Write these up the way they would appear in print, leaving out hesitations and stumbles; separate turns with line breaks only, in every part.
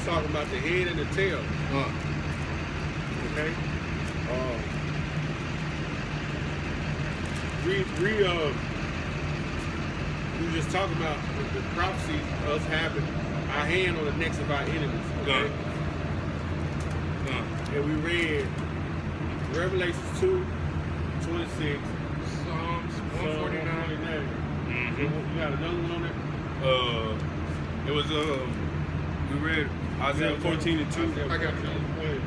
talking about the head and the tail. Okay. We were just talking about the prophecies of us having our hand on the necks of our enemies. Okay. And we read Revelations 2:26,
Psalms 149.
You got another one on there?
It was we read Isaiah 14:2.
I got you.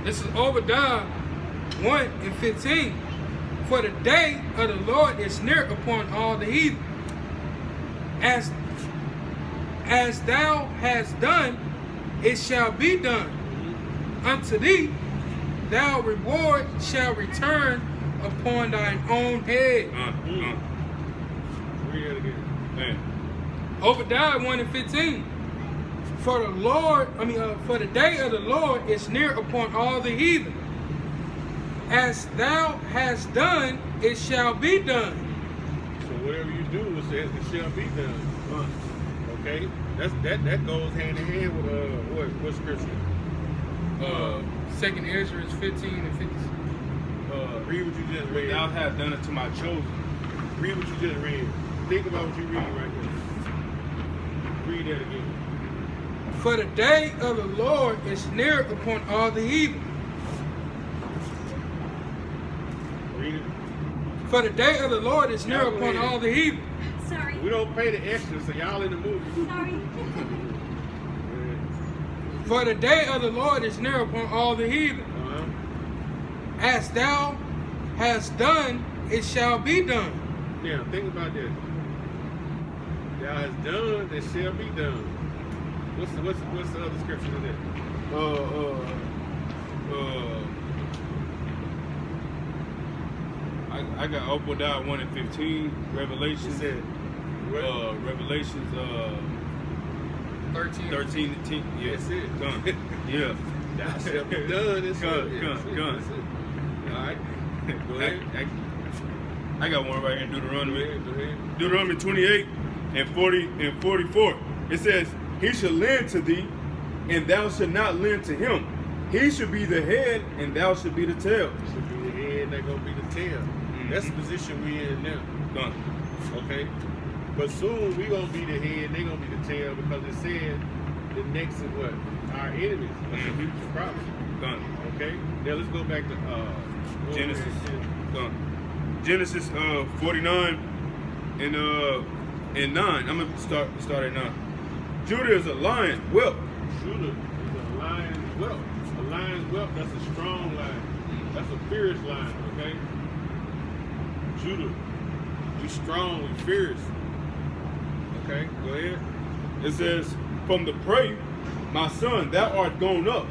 This is Obadiah 1:15. For the day of the Lord is near upon all the heathen. As thou hast done, it shall be done. Unto thee, thy reward shall return upon thine own head.
Read it again.
Obadiah 1:15. For the day of the Lord is near upon all the heathen. As thou hast done, it shall be done.
So whatever you do, it says it shall be done. Okay, that goes hand in hand with what scripture?
2nd Ezra 15:50.
Read what you just read.
Thou hast done it to my chosen.
Read what you just read. Think about what you read right there. Read that again.
For the day of the Lord is near upon all the heathen.
Read it.
For the day of the Lord is near upon all the heathen.
Sorry.
We don't pay the extra, so y'all in the movie.
Sorry.
For the day of the Lord is near upon all the heathen. As thou hast done, it shall be done.
Now, think about that. Thou hast done, it shall be done. What's the other scripture in that?
I got Obadiah 1:15, Revelations. Revelations 13:10. Yeah.
That's it.
Done. Yeah.
Thou shall be done. It's
Gun.
All right. Go ahead.
I got one right here in Deuteronomy.
Go ahead.
Deuteronomy 28 and 40 and 44. It says, he shall lend to thee, and thou shalt not lend to him. He should be the head, and thou should be the tail.
Should be the head, they're gonna be the tail. That's the position we in now.
Done.
Okay? But soon we gonna be the head, they gonna be the tail, because it said the next is what? Our enemies. That's a future prophecy.
Done.
Okay? Now let's go back to
Genesis. Done. Genesis 49 and 9. I'm gonna start at 9. Judah is a lion whelp.
Judah is a lion's whelp. A lion's whelp, that's a strong lion. That's a fierce lion, okay? Judah, we strong, we fierce. Okay, go ahead.
It says, from the prey, my son, thou art gone up.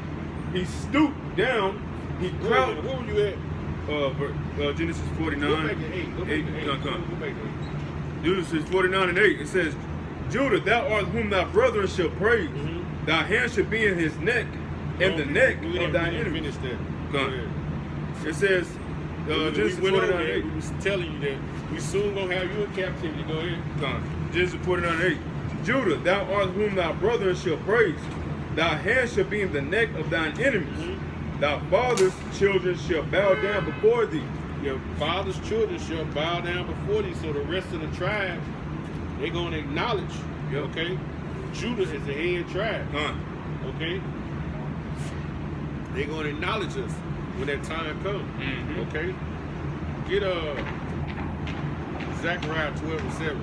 He stooped down, he crouched.
Where were you at?
Genesis 49.
Go back to 8. Go back to 8. Go back to 8.
Genesis 49 and 8. It says, Judah, thou art whom thy brethren shall praise. Thy hand shall be in his neck, and the neck of thine enemy.
Finish that.
Go ahead. It says, Genesis 49 and 8.
We was telling you that we soon gonna have you in captivity. Go ahead.
Genesis 49 and 8. Judah, thou art whom thy brethren shall praise. Thy hand shall be in the neck of thine enemies. Thy father's children shall bow down before thee.
Your father's children shall bow down before thee. So the rest of the tribe, they're gonna acknowledge. Okay? Judah is the head tribe. Okay? They're gonna acknowledge us when that time comes. Okay? Get Zechariah 12 and 7.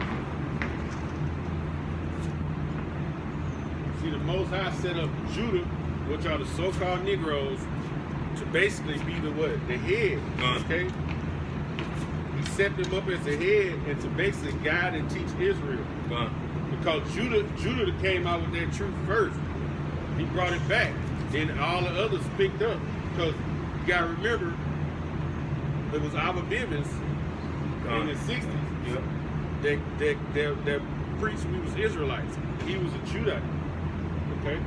See, the Most High set up Judah, which are the so-called Negroes, to basically be the what? The head. Okay? He set them up as the head and to basically guide and teach Israel. Because Judah came out with that truth first. He brought it back. And all the others picked up. Because you gotta remember, it was Abba Bivens in the 60s that preached we was Israelites. He was a Judite. Okay?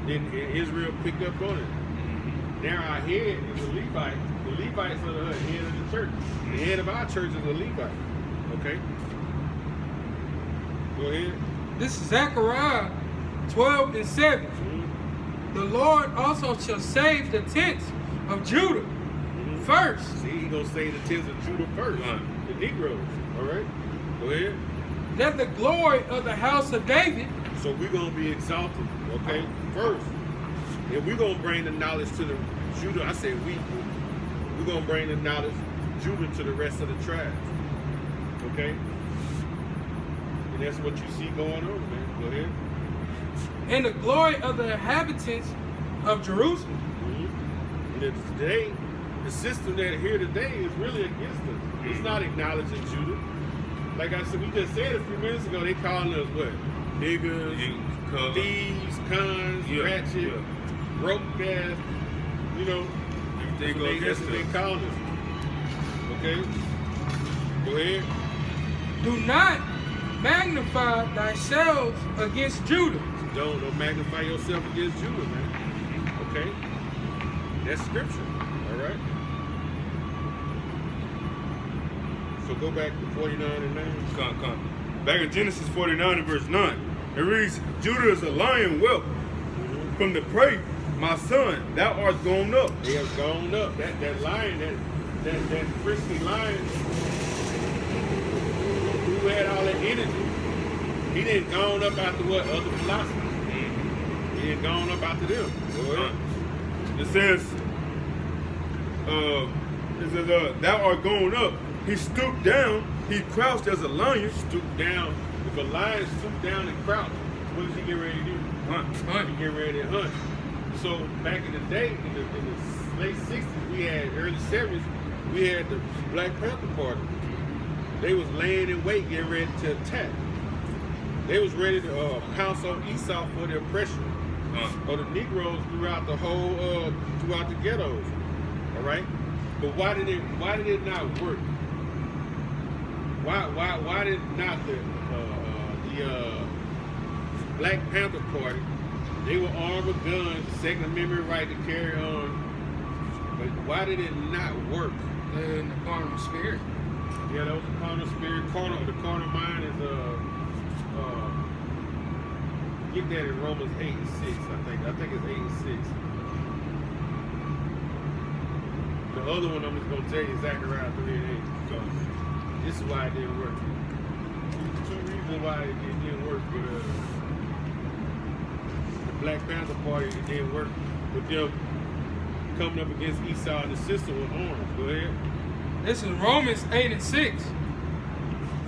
Then Israel picked up on it. Now our head is a Levite. The Levites are the head of the church. The head of our church is a Levite. Okay? Go ahead.
This is Zechariah 12 and 7.
Mm-hmm.
The Lord also shall save the tents of Judah first.
See, he gonna say the tents of Judah first. The Negroes. All right. Go ahead.
That the glory of the house of David.
So we're gonna be exalted. Okay. First, and we're gonna bring the knowledge to the Judah. I say we're gonna bring the knowledge Judah to the rest of the tribes. Okay. And that's what you see going on, man. Go ahead.
And the glory of the inhabitants of Jerusalem.
Mm-hmm. And today, the system that here today is really against us. It's not acknowledging Judah. Like I said, we just said a few minutes ago, they calling us what? Niggas, thieves, cons, ratchet, broke ass, you know. That's what they calling us. Okay? Go ahead.
Do not magnify thyself against Judah.
Don't magnify yourself against Judah, man. Okay? That's scripture. All right? So go back to 49 and 9.
Come. Back in Genesis 49 and verse 9, it reads, Judah is a lion whelp. From the prey, my son, thou art gone up.
They have gone up. That lion, that frisky lion, who had all that energy, he didn't gone up after what? Other philosophers. He didn't gone up after them.
It says, thou art gone up. He stooped down. He crouched as a lion.
Stooped down. If a lion stooped down and crouched, what does he get ready to do?
Hunt.
He get ready to hunt. So back in the day, in the late 60s, we had early 70s, we had the Black Panther Party. They was laying in wait, getting ready to attack. They was ready to pounce on Esau for the oppression of the Negroes throughout the whole, throughout the ghettos. All right, but why did it not work? Why did not the Black Panther Party? They were armed with guns, Second Amendment right to carry on. But why did it not work?
In the carnal spirit.
Yeah, that was the carnal spirit. The carnal mind is get that in Romans 8 and 6, I think it's 8 and 6. The other one I'm just gonna tell you is Zechariah 3 and 8. So this is why it didn't work. Two reasons why it didn't work with the Black Panther Party. It didn't work with them coming up against Esau and the sister with arms. Go ahead.
This is Romans 8 and 6.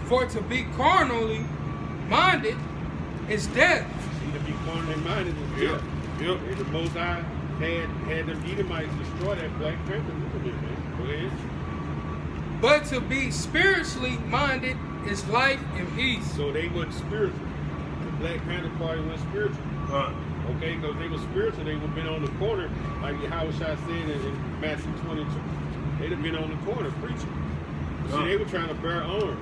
For to be carnally minded is death.
See, to be carnally minded is death.
Yep.
And the Most High had them Edomites destroy that Black Panther movement, man. Go ahead.
But to be spiritually minded is life and peace.
So they weren't spiritual. The Black Panther Party wasn't spiritual. Okay, because they were spiritual, they would have been on the corner, like Yahushua said in Matthew 22. They'd have been on the corner preaching. See, they were trying to bear arms.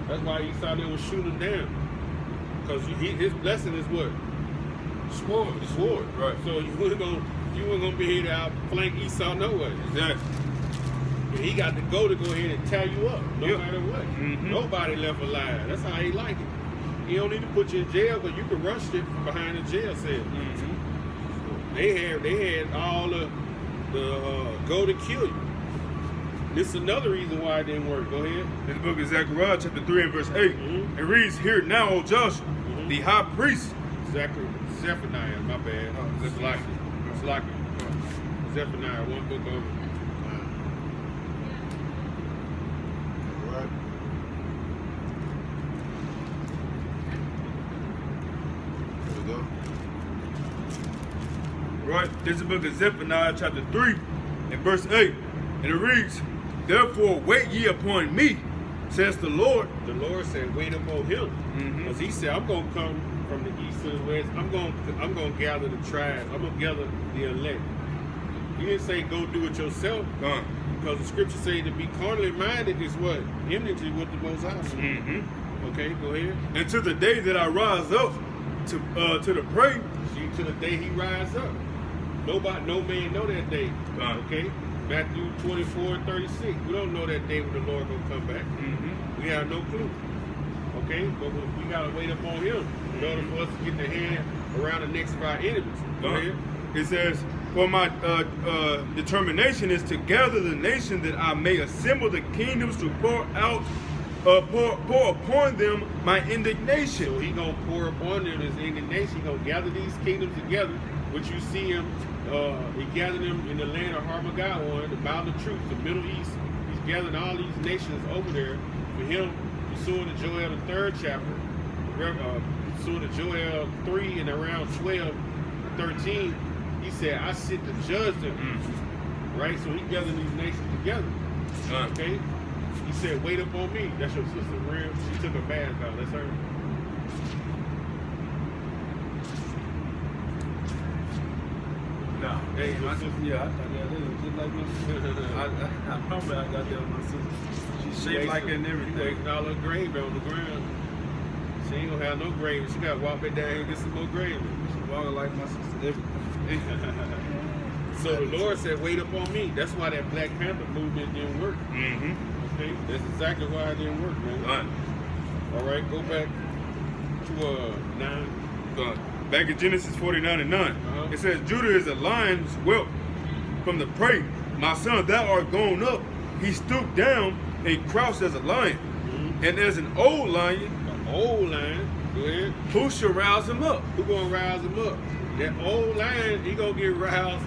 That's why Esau they were shooting down. Because his blessing is what?
Sword.
The sword.
Right.
So you weren't gonna be able to outflank Esau no way.
Exactly.
And he got to go ahead and tie you up, no matter what.
Mm-hmm.
Nobody left alive. That's how he like it. He don't need to put you in jail, but you can run shit from behind the jail cell.
Mm-hmm.
They had all the go to kill you. This is another reason why it didn't work. Go ahead.
In the book of Zechariah, chapter 3 and verse 8, it reads, Hear now, O Joshua, the high priest.
Zephaniah, my bad. Slacky. Zephaniah, one book over. Right. There we go.
Right, this is the book of Zephaniah, chapter 3 and verse 8, and it reads, Therefore wait ye upon me, says the Lord.
The Lord said, wait upon him. Because he said, I'm going to come from the east to the west. I'm going to gather the tribes. I'm going to gather the elect. He didn't say go do it yourself. Because the scripture says to be carnally minded is what? Enmity with the Most High. Okay, go ahead.
And to the day that I rise up to the prey.
See, to the day he rise up. No man know that day. Okay? Matthew 24 and 36. We don't know that day when the Lord gonna come back. We have no clue. Okay? But we gotta wait upon him in order for us to get the hand around the necks of our enemies. Go ahead.
It says, for my determination is to gather the nation that I may assemble the kingdoms to pour upon them my indignation.
So he gonna pour upon them his indignation. He gonna gather these kingdoms together, which you see him. He gathered them in the land of Harmageddon, the Mountain of Truth, the Middle East. He's gathering all these nations over there for him, pursuing to Joel the 3rd chapter, pursuing to Joel 3 and around 12, 13. He said, I sit to judge them. Right? So he gathered these nations together. Okay? He said, wait up on me. That's your sister, real. She took a bath out. That's her.
No.
Hey, my sister.
Yeah, I thought that was just like my sister. I remember I got that with my sister. She shaped like that and everything.
She all her grave on the ground. She ain't gonna have no grave. She gotta walk back down here and get some more grave.
She walking like my sister, everything.
So the Lord said, wait up on me. That's why that Black Panther movement didn't work. Okay? That's exactly why it didn't work, man. All right, go back to 9.
Back in Genesis 49 and 9. It says, Judah is a lion's whelp from the prey. My son, thou art gone up. He stooped down and crouched as a lion. And as an old lion,
go ahead.
Who shall rouse him up?
Who gonna rouse him up? That old lion, he gonna get roused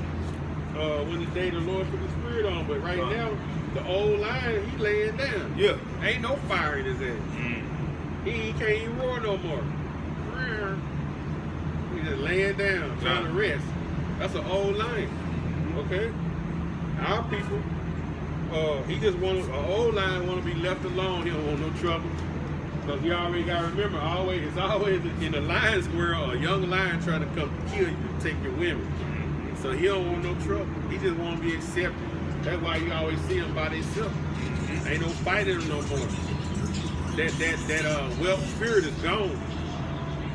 when the day the Lord put his spirit on. But right now, the old lion, he laying down.
Yeah.
Ain't no fire in his ass. He can't even roar no more. He just laying down, trying to rest. That's an old lion. Okay? Our people, he just want an old lion want to be left alone. He don't want no trouble. Because you already got to remember, it's always in the lion's world, a young lion trying to come kill you, take your women. So he don't want no trouble. He just want to be accepted. That's why you always see him by themselves. Ain't no fighting no more. That wealth spirit is gone.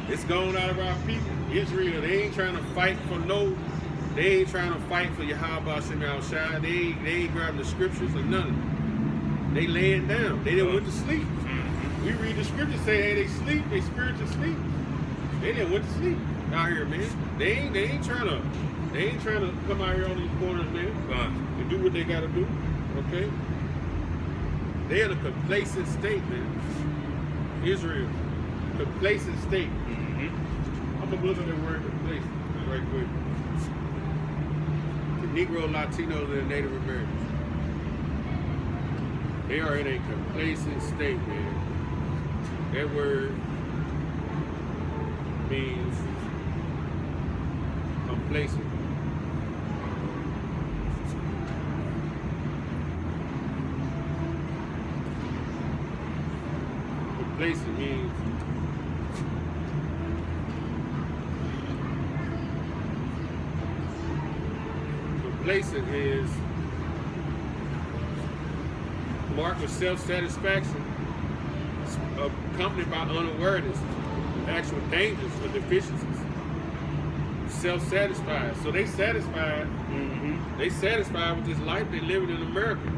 It's gone out of our people. Israel, they ain't trying to fight for they ain't trying to fight for Yahweh Shem Shai. They ain't grabbing the scriptures or nothing. They laying down. They didn't went to sleep. We read the scriptures say, hey, they sleep, they spiritual sleep. They didn't went to sleep out here, man. They ain't trying to come out here on these corners, man, and do what they gotta do. Okay? They in a complacent state, man. Israel, complacent state. I'm gonna look at the word complacent right quick. The Negro, Latinos, and Native Americans. They are in a complacent state, man. That word means complacent. Complacent means complacent is marked with self-satisfaction, accompanied by unawareness, actual dangers or deficiencies. Self-satisfied. So they satisfied. They satisfied with this life they living in America.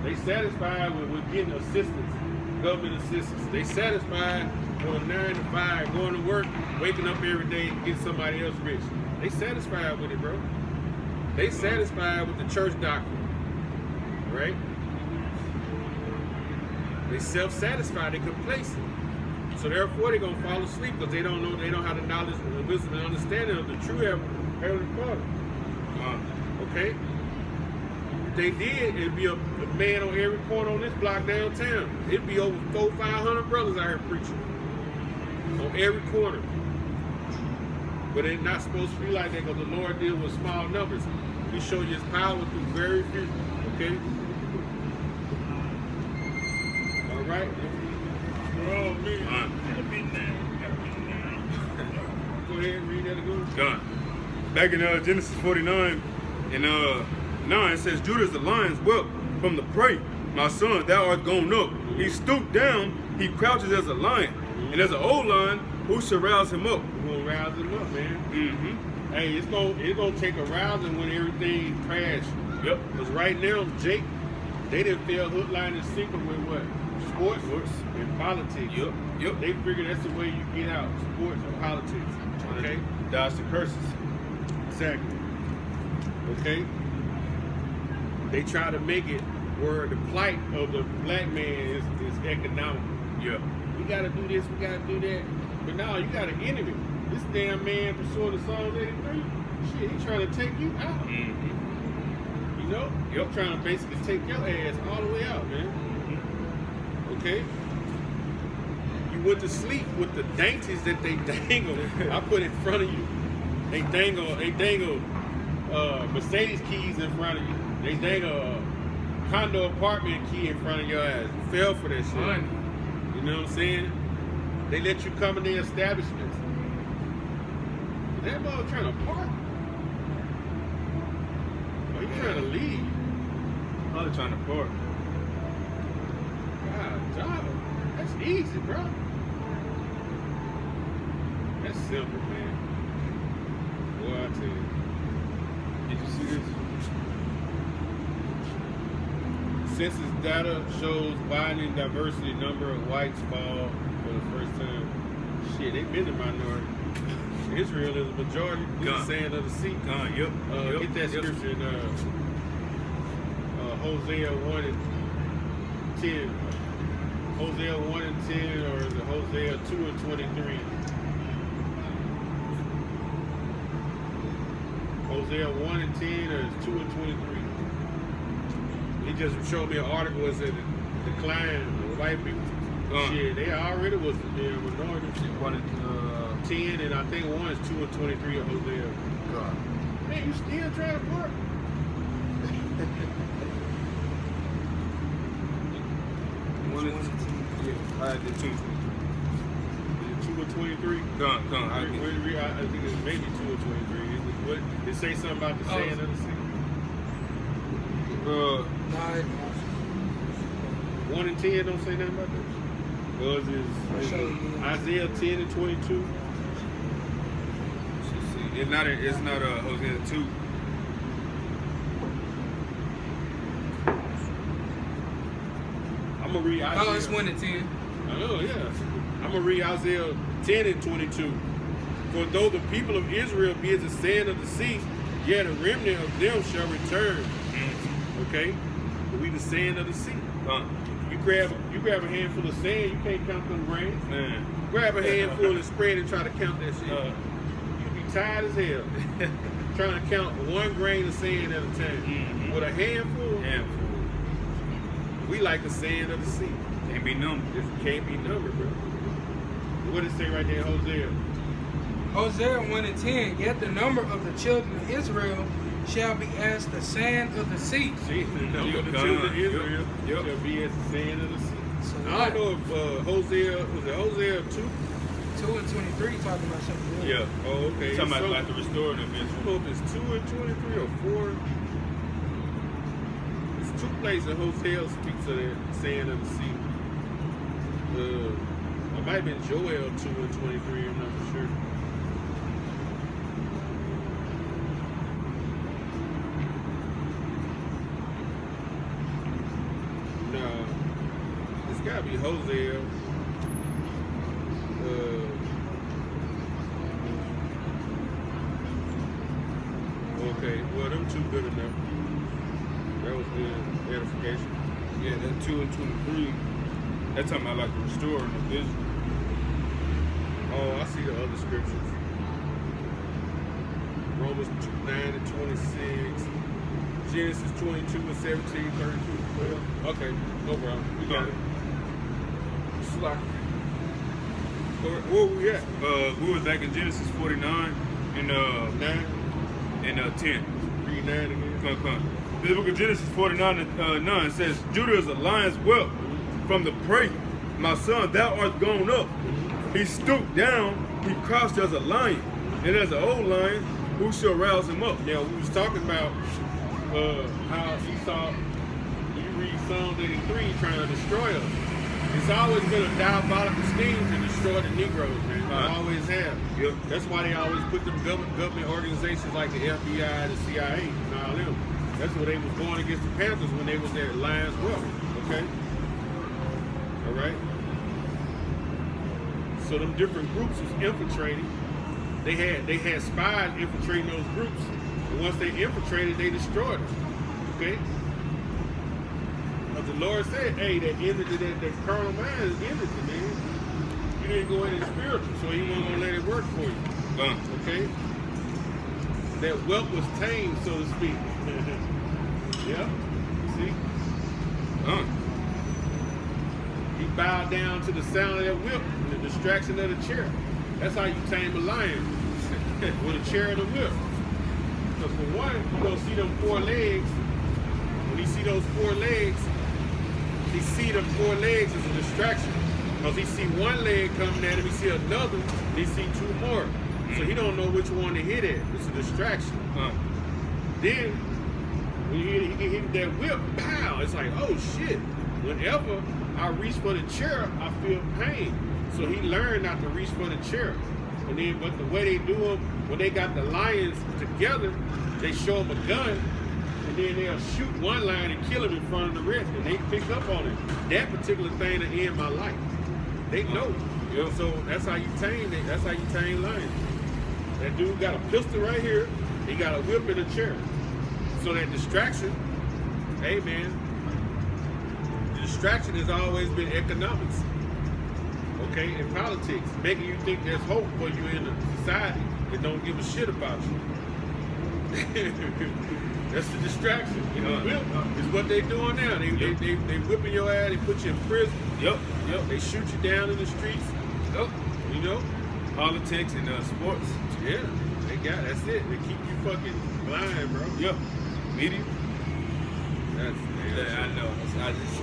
They satisfied with getting assistance, government assistance. They satisfied on 9 to 5, going to work, waking up every day and getting somebody else rich. They satisfied with it, bro. They satisfied with the church doctrine, right? They self-satisfied, they complacent. So therefore they're gonna fall asleep because they don't have the knowledge and the wisdom and understanding of the true Heavenly Father. Okay? If they did, it'd be a man on every corner on this block downtown. It'd be over 400-500 brothers out here preaching. On every corner. But it's not supposed to be like that because the Lord deals with small numbers. He show you his power through very few. Okay? All right? Oh, man. Go ahead and read that again.
Done. Back in Genesis 49 and 9, it says, Judah is the lion's whelp from the prey. My son, thou art gone up. He stooped down, he crouches as a lion. And as an old lion, who shall rouse him up?
We're going to rouse him up, man. Hey, it's gonna take a rousing when everything crashes.
Yep.
Because right now, Jake, they didn't feel hook, line, and sinker with what? Sports and politics.
Yep.
They figure that's the way you get out. Sports and politics. Okay?
Dodge the curses.
Exactly. Okay? They try to make it where the plight of the black man is economical.
Yeah.
We gotta do this, we gotta do that. But now you got an enemy. This damn man pursuing the Psalm 83, shit, he trying to take you out.
Mm-hmm.
You know?
Yep.
Trying to basically take your ass all the way out, man.
Mm-hmm.
Okay? You went to sleep with the dainties that they dangle. I put in front of you. They dangle Mercedes keys in front of you. They dangle a condo apartment key in front of your ass. You fell for that shit.
Money.
You know what I'm saying? They let you come in their establishments. That mother trying to park? Or you trying to leave?
Probably trying to park.
God, dog. That's easy, bro. That's simple, man. Boy, I tell you.
Did you see this?
Census data shows widening diversity number of whites fall for the first time. Shit, they've been the minority. Israel is a majority. We're the sand of the sea.
Yep.
Get that scripture in Hosea 1 and 10. Hosea 1 and 10 or is it Hosea 2 and 23? Hosea 1 and 10 or is 2 and 23? He just showed me an article that said the decline of white people. Shit, they already was a minority.
She wanted
10 and I think 1 is 2 and 23 of Hosea.
God.
Man, you still trying to park?
Yeah. I did 2.
2 and 23?
Come.
I think it's maybe 2 and 23. What, it say something about the sand of the sea? 1 and 10 don't say nothing about that? Well, it's Isaiah 10 and 22.
It's not Hosea 2.
I'm gonna read Isaiah.
Oh, it's 1 and 10.
I know, yeah. I'm gonna read Isaiah 10 and 22. For though the people of Israel be as the sand of the sea, yet a remnant of them shall return. Okay? We the sand of the sea. You grab a handful of sand, you can't count them grains.
Man.
Grab a handful and spread and try to count that shit. You be tired as hell trying to count 1 grain of sand at a time.
Mm-hmm.
With a handful, we like the sand of the sea.
Can't be numbered.
It can't be numbered, bro. What does it say right there, Hosea?
Hosea 1 and 10. Yet the number of the children of Israel shall be as the sand of the sea.
See, the number of the children of Israel shall be as the sand of the sea.
So
I don't know if Hosea 2?
2 and 23 talking about something.
Yeah.
Oh, okay.
Talking about like the restoring of
I
Israel.
don't know if it's 2 and 23 or 4. It's 2 places Hosea speaks of that sand of the sea. It might have been Joel 2 and 23, I'm not for sure. No, it's gotta be Hosea. Okay, well, them 2 good enough. That was good edification.
Yeah, that 2 and 23. That's talking about like the restoring of Israel.
Oh, I see the other scriptures. Romans 9 and 26. Genesis 22 and 17, 32, 12. Okay, no problem. We got it. Slack. Where we at?
We was back in Genesis 49 and
9?
and 10.
Read 9 again.
Come. The book of Genesis 49 and 9 says, Judah is a lion's whelp from the prey. My son, thou art gone up. He stooped down, he crouched as a lion, and as an old lion, who shall rouse him up?
Now, we was talking about how Esau, you read Psalm 83, trying to destroy us. It's always been a diabolical scheme to destroy the Negroes, man. They always have.
Yep.
That's why they always put them government organizations like the FBI, the CIA, and all them. That's what they was going against the Panthers when they was there at Lions Rock. Okay? All right? So them different groups was infiltrating they had spies infiltrating those groups. And once they infiltrated, they destroyed them. Okay? But the Lord said, hey, that energy, that carnal mind is energy, man. You didn't go in it spiritual, so he wasn't gonna let it work for you. Okay? That wealth was tamed, so to speak. Yeah. See? He bowed down to the sound of that whip and the distraction of the chair. That's how you tame a lion. With a chair and a whip. Because for one, you don't see them 4 legs. When he see those 4 legs, he see them 4 legs as a distraction. Because he see one leg coming at him, he see another, and he see 2 more. So he don't know which one to hit at. It's a distraction. Then, when he hit that whip, pow, it's like, oh shit. Whenever I reach for the chair, I feel pain. So he learned not to reach for the chair. And then, but the way they do them, when they got the lions together, they show them a gun, and then they'll shoot one lion and kill him in front of the rest, and they pick up on it. That particular thing to end my life. They know. Yeah. So that's how you tame it. That's how you tame lions. That dude got a pistol right here. He got a whip in a chair. So that distraction, hey man, the distraction has always been economics. Okay, in politics, making you think there's hope for you in a society that don't give a shit about you. That's the distraction. You know, it's what they doing now. They whipping your ass. They put you in prison.
Yep.
They shoot you down in the streets. Yep. You know,
politics and sports.
Yeah, that's it. They keep you fucking blind, bro.
Yep. Media.
That's
yeah, I know. I just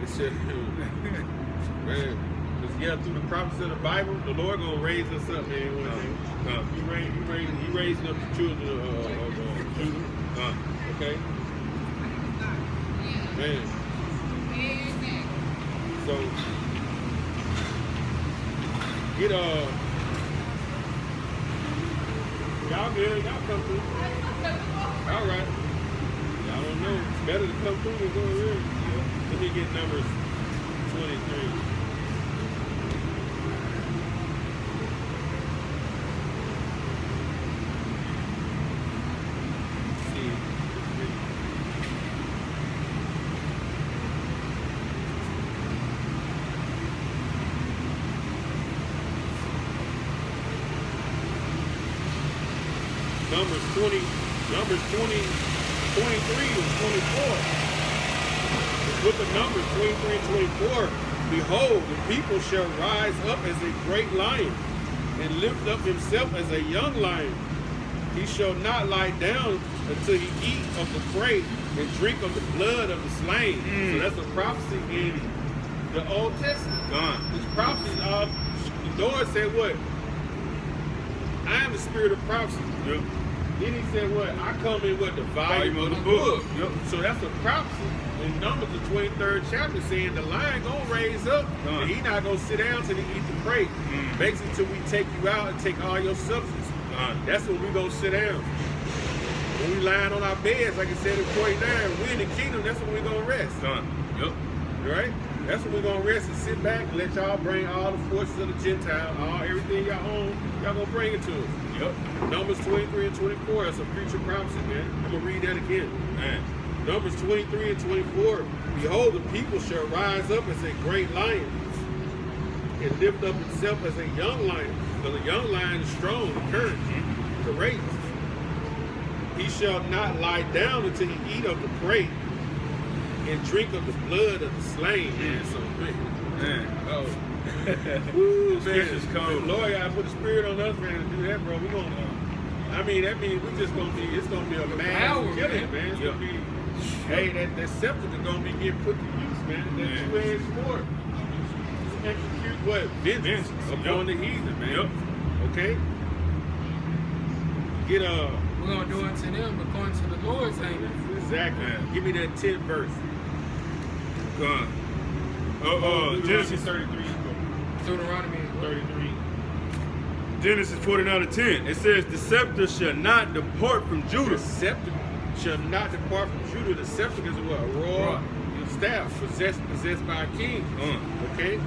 It's just, man. Yeah, through the prophets of the Bible, the Lord gonna raise us up, man. He raising up the children of Judah. Okay, man. So get y'all good? Y'all come through. All right. Y'all don't know. It's better to come through than go in. Let me get Numbers 23. Numbers 23 and 24. With the numbers 23 and 24, behold, the people shall rise up as a great lion and lift up himself as a young lion. He shall not lie down until he eat of the prey and drink of the blood of the slain. So that's a prophecy in the Old Testament. This prophecy of the Lord said what? I am the spirit of prophecy.
Yep.
Then he said what? I come in what? The volume of the book.
Yep.
So that's a prophecy in Numbers, the 23rd chapter, saying the lion gonna raise up and he not gonna sit down till he eat the prey. Basically till we take you out and take all your substance. That's when we gonna sit down. When we lying on our beds, like I said in 49, we in the kingdom, that's when we gonna rest.
Yep.
Right? That's when we gonna rest and sit back and let y'all bring all the forces of the Gentile, everything y'all own, y'all gonna bring it to us.
Yep.
Numbers 23 and 24, that's a future prophecy, man. I'm gonna read that again.
Man.
Numbers 23 and 24, behold, the people shall rise up as a great lion and lift up himself as a young lion. Because a young lion is strong, courageous. He shall not lie down until he eat of the prey and drink of the blood of the slain, man. So, man. Oh. Woo, man. Lord, gotta put the spirit on us, man, to do that, bro. We gonna, I mean, that means we just gonna be, it's gonna be a mass killing, man. It's gonna be, hey, that scepter is gonna be getting put to use, man. That two-edged sword. Execute what? Vengeance upon the heathen, man. Yep. Okay? Get
we're gonna do unto them according to the Lord's anger.
Exactly. Give me that 10th verse.
Genesis
33.
Deuteronomy
33.
Genesis 49:10. It says, the scepter shall not depart from Judah.
The scepter shall not depart from Judah. The scepter is what? A royal staff possessed by a king. Okay?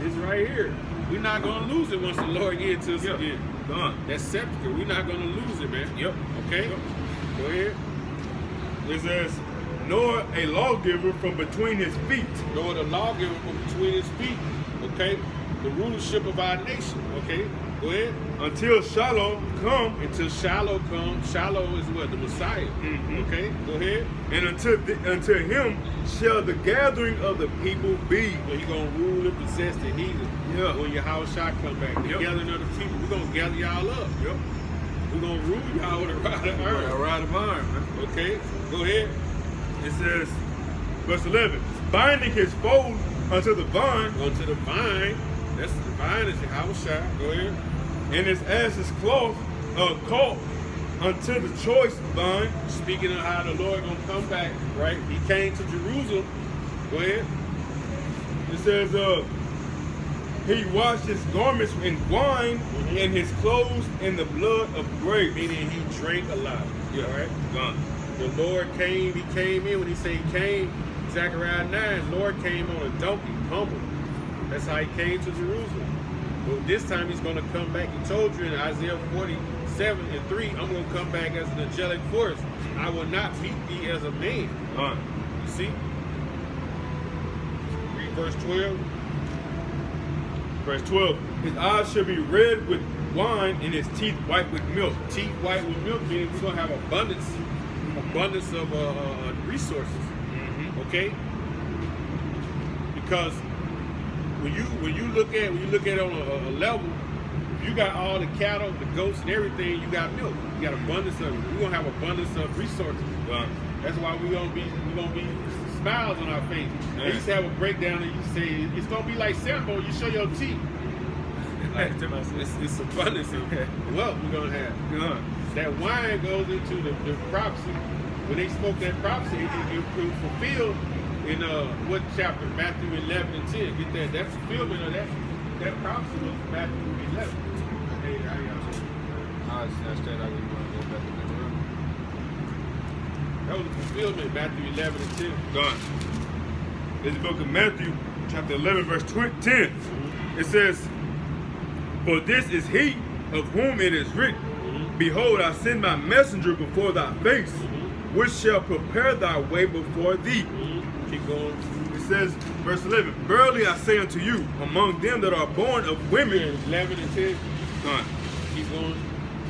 It's right here. We're not gonna lose it once the Lord gives it to us
Yeah.
again.
Gone.
That scepter, we're not gonna lose it, man.
Yep.
Okay?
Yep.
Go ahead.
It says, nor a lawgiver from between his feet.
Nor the lawgiver from between his feet. Okay? The rulership of our nation. Okay? Go ahead.
Until Shiloh come,
Until Shiloh comes. Shiloh is what? The Messiah.
Mhm.
Okay? Go ahead.
and until him shall the gathering of the people be.
So he gonna rule and possess the heathen.
Yeah.
When your house shall come back. The
Yep.
gathering of the people. We're gonna gather y'all up.
Yep.
We're gonna rule y'all with a rod of iron.
A rod of iron, man.
Okay? Go ahead.
It says, verse 11, binding his fold unto the vine,
Go to the vine. That's the vine is your house shall. Go ahead.
and his ass's cloth caught unto the choice vine.
Speaking of how the Lord gonna come back, right? He came to Jerusalem. Go ahead.
It says, he washed his garments in wine,
Mhm.
and his clothes in the blood of grapes.
Meaning he drank a lot.
Yeah.
All right.
Gone.
The Lord came. He came in when he said he came. Zechariah 9. Lord came on a donkey, humble. That's how he came to Jerusalem. But this time he's gonna come back. He told you in Isaiah 47:3, I'm gonna come back as an angelic force. I will not meet thee as a man.
Gone.
You see? Read verse 12.
Verse 12, his eyes shall be red with wine, and his teeth white with milk.
Teeth white with milk, meaning we're gonna have abundance of resources.
Mm-hmm.
Okay? Because when you look at it on a level, you got all the cattle, the goats, and everything. You got milk. You got abundance of it. We're gonna have abundance of resources.
Gone.
That's why we're gonna be smiles on our face.
Yeah.
They used to have a breakdown and you say it's gonna be like Sambo. You show your teeth. Like, it's abundance of wealth we're gonna have.
Gone.
That wine goes into the prophecy. When they spoke that prophecy, it was fulfilled in what chapter? Matthew 11 and 10. Get that? That fulfillment of that prophecy was Matthew 11. Hey, how y'all doing?
I snatched that. I was going to go back to the room.
That was a fulfillment, Matthew 11 and 10.
Gone. This is the book of Matthew, chapter 11, verse 10. It says, for this is he of whom it is written, behold, I send my messenger before thy face, which shall prepare thy way before thee.
Keep going.
It says, verse 11, verily I say unto you, among them that are born of women,
11 and 10.
Gone.
Keep going.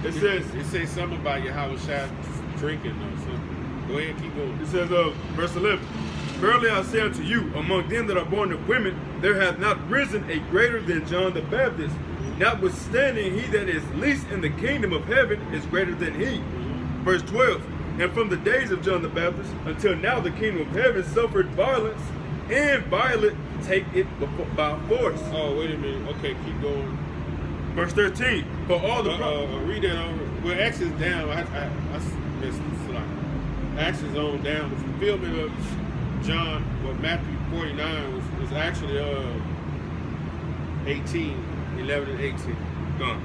It says,
It says something about your house shot drinking or something. Go ahead, keep going.
it says, verse 11, verily I say unto you, among them that are born of women, there hath not risen a greater than John the Baptist. Notwithstanding, he that is least in the kingdom of heaven is greater than he. Verse 12, and from the days of John the Baptist until now the kingdom of heaven suffered violence, and violent take it by force.
Oh, wait a minute. Okay, keep going.
Verse 13, for all the
read that over. Well, X is down. I missed the slide. X is on down. The fulfillment of John, well, Matthew 49 was actually 18, 11 and 18.
Gone.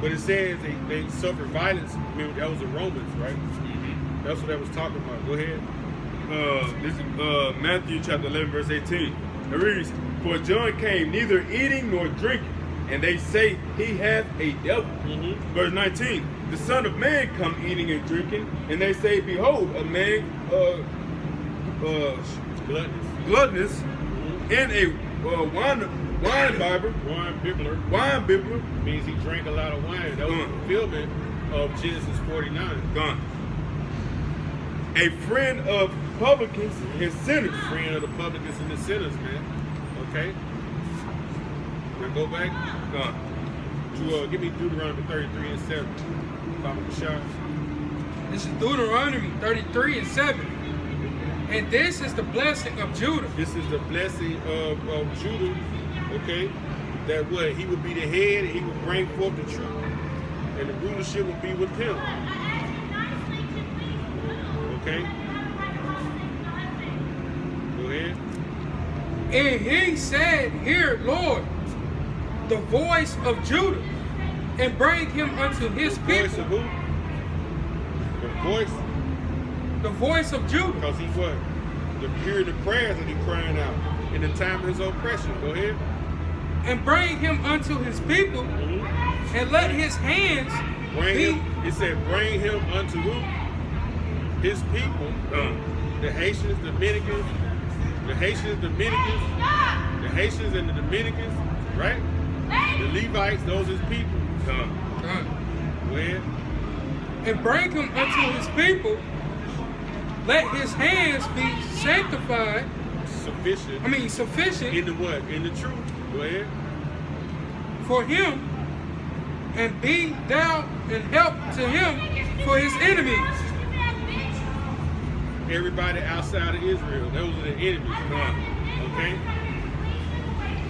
But it says they suffered violence. Remember, that was the Romans, right?
Mm-hmm.
That's what that was talking about. Go ahead.
This is Matthew chapter 11, verse 18. It reads, for John came neither eating nor drinking, and they say he hath a devil.
Mm-hmm.
Verse 19, the Son of Man come eating and drinking, and they say, behold, a man
Gluttonous.
gluttonous,
Mm-hmm.
and a wine bibbler,
Means he drank a lot of wine. That was the fulfillment of Genesis 49.
gone. A friend of publicans and sinners.
Friend of the publicans and the sinners, man. Okay. Now go back
Gone.
to give me Deuteronomy 33 and 7. Papa Bashar.
This is Deuteronomy 33 and 7. And this is the blessing of Judah.
This is the blessing of Judah. Okay. That what he would be the head, and he would bring forth the truth, and the rulership would be with him. Okay. Go ahead.
And he said, hear, Lord, the voice of Judah, and bring him unto his
The voice
people.
of who? The voice.
The voice of Judah.
Because he's what? Hearing the prayers that he's crying out in the time of his oppression. Go ahead.
and bring him unto his people, and let his hands
Bring
be.
him. It said, bring him unto who? His people. The Haitians, Dominicans, the Haitians, Dominicans, the Haitians and the Dominicans, right? The Levites, those his people. Where?
And bring him unto his people. Let his hands be sanctified. Sufficient
In the what? In the truth. Go ahead.
for him, and be thou and help to him for his enemies.
Everybody outside of Israel, those are the enemies. Okay?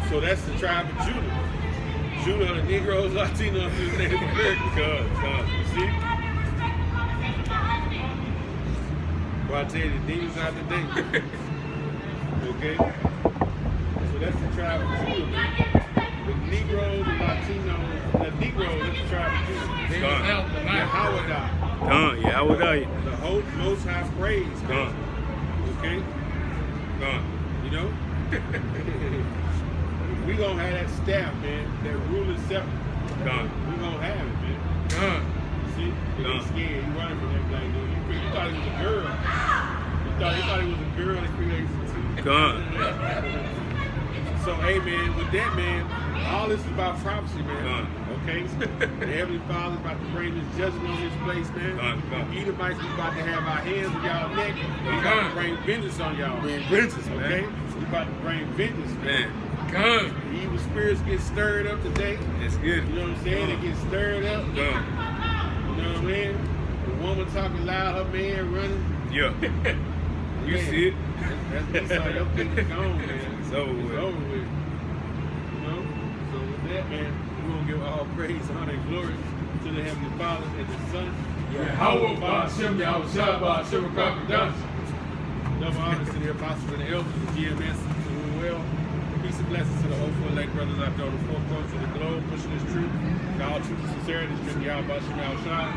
So that's the tribe of Judah. Judah, the Negroes, Latinos, and Native Americans. You see? Well, I tell you, the demons out today. Okay? So that's the tribe of Judah, man. The Negroes, the Latinos, the Negroes, that's the tribe of Judah. Yahweh. The whole Most High praise, man. Okay? You know? We gonna have that staff, man. That ruling scepter. We gonna have it, man. See? You get scared. You running from that black dude. You thought he was a girl. You thought he was a girl in creation too. So, hey, man, with that, man, all this is about prophecy, man. Okay? The Heavenly Father's about to bring this judgment on this place, man. Edomites, we about to have our hands on y'all neck. We about to bring vengeance on y'all. Okay? We about to bring vengeance, man. The evil spirits get stirred up today.
It's good.
You know what I'm saying? They get stirred up. You know what I mean? The woman talking loud, her man running.
Yeah. You
Man,
see it.
That's how your kingdom's gone, man.
It's over with.
You know? So with that, man, we're going to give all praise, honor, and glory to the Heavenly Father and the Son.
Yahweh, Ba'ashem, Yahweh, Ba'ashem, Production.
Double honor to the apostles and the elders, the GMS, doing well. Peace and blessings to the hopeful elect brothers out there on the four corners of the globe, pushing this truth. To all truth and sincerity, it's been Yahweh, Ba'ashem, Yahweh,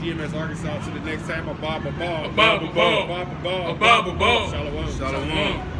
GMS Arkansas. Till the next time, a Bible ball.
A Bible ball.
A Bible ball.
A Bible ball.
Shalom.
Shalom.